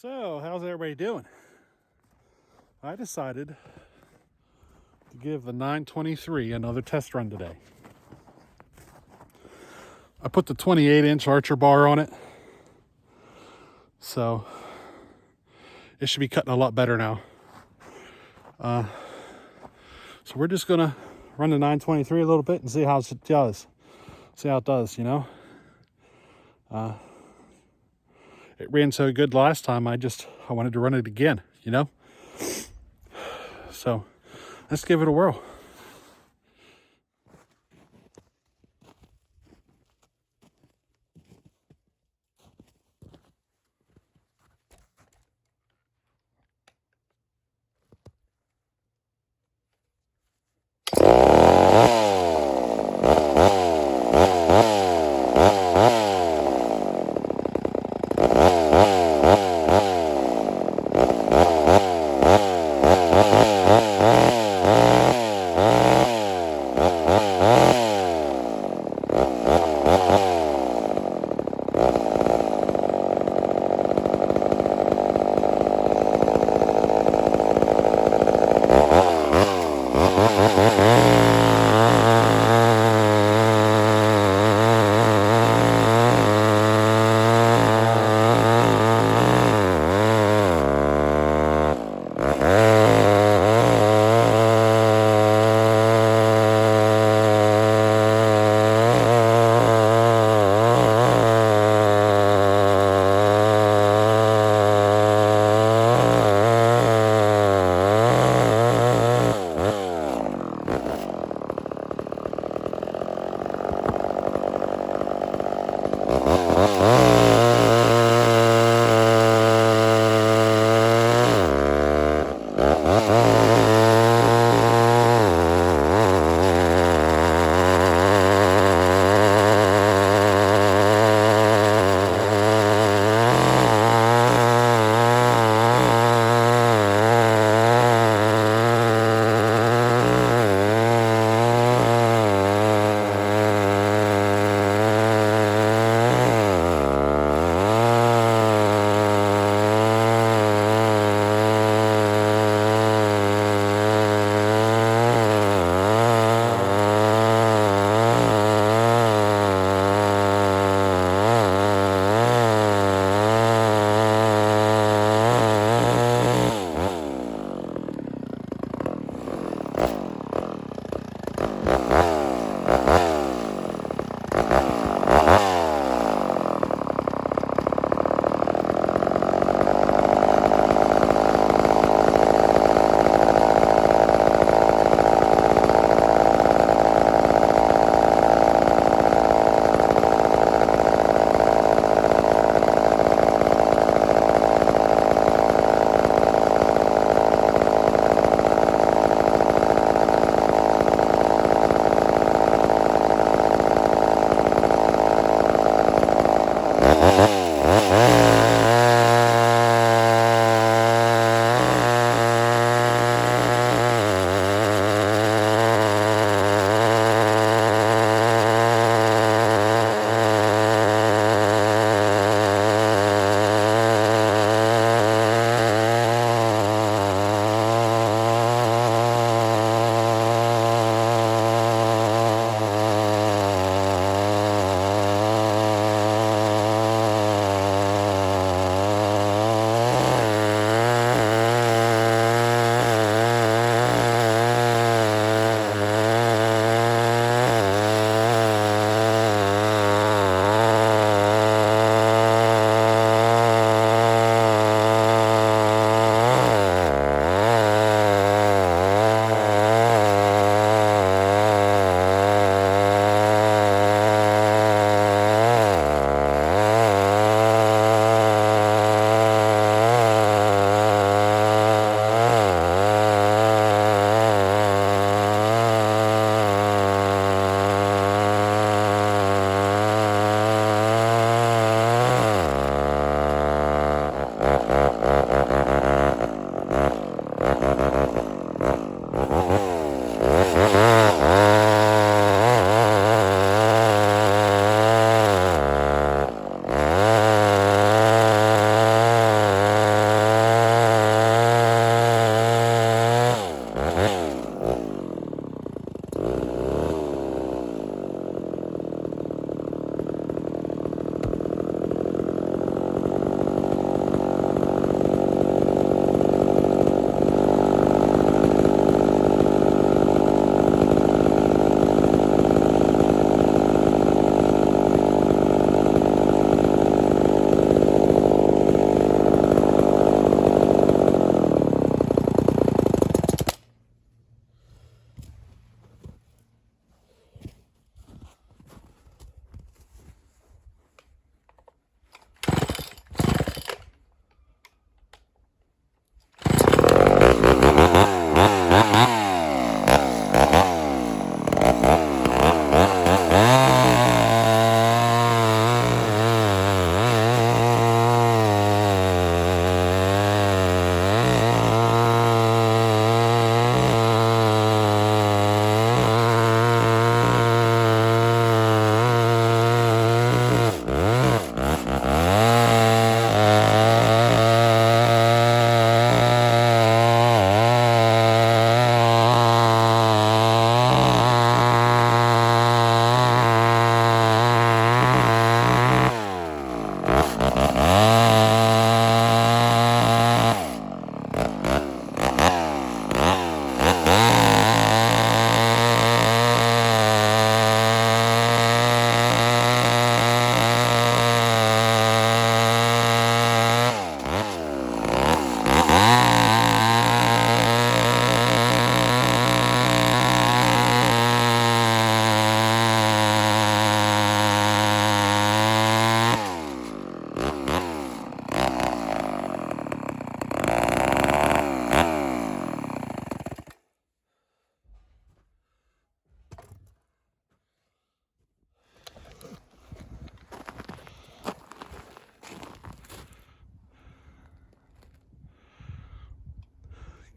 So, how's everybody doing? I decided to give the 923 another test run today. I put the 28-inch Archer bar on it, so it should be cutting a lot better now. So we're just gonna run the 923 a little bit and see how it does. See how it does, you know. It ran so good last time, I wanted to run it again, you know. So let's give it a whirl.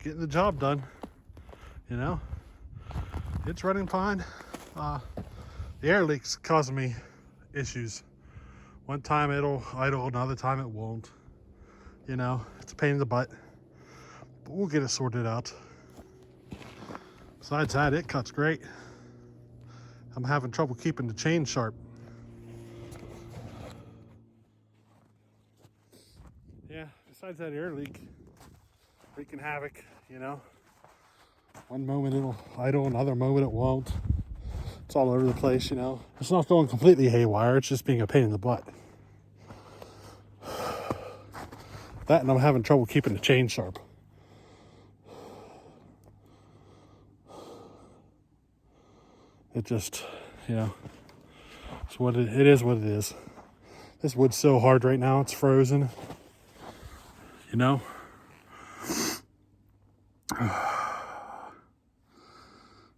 getting the job done. You know, it's running fine. The air leak's causing me issues. One time it'll idle, another time it won't. You know, it's a pain in the butt, but we'll get it sorted out. Besides that, it cuts great. I'm having trouble keeping the chain sharp. Yeah, besides that air leak, wreaking havoc, you know. One moment it'll idle, another moment it won't. It's all over the place, you know. It's not going completely haywire, it's just being a pain in the butt. That, and I'm having trouble keeping the chain sharp. It just, you know, it's what it is what it is. This wood's so hard right now, it's frozen. You know?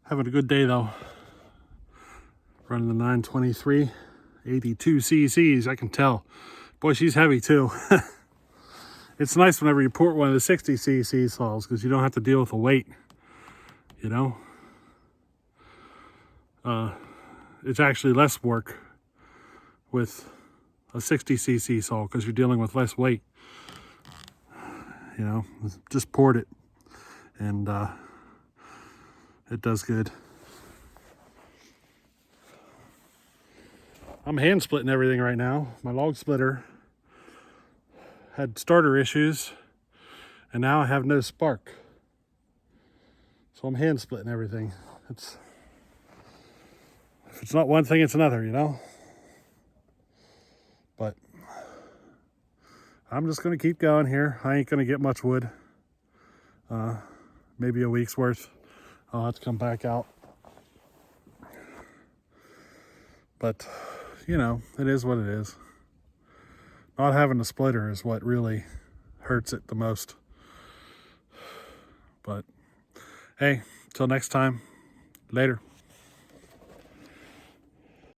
Having a good day though. Running the 923, 82 cc's, I can tell. Boy, she's heavy too. It's nice whenever you port one of the 60 cc saws because you don't have to deal with the weight, you know? It's actually less work with a 60 cc saw because you're dealing with less weight. You know, just port it and it does good. I'm hand splitting everything right now. My log splitter had starter issues and now I have no spark. So I'm hand splitting everything. If it's not one thing, it's another, you know? But I'm just gonna keep going here. I ain't gonna get much wood. Maybe a week's worth. I'll have to come back out. But, you know, it is what it is. Not having a splitter is what really hurts it the most. But, hey, till next time, later.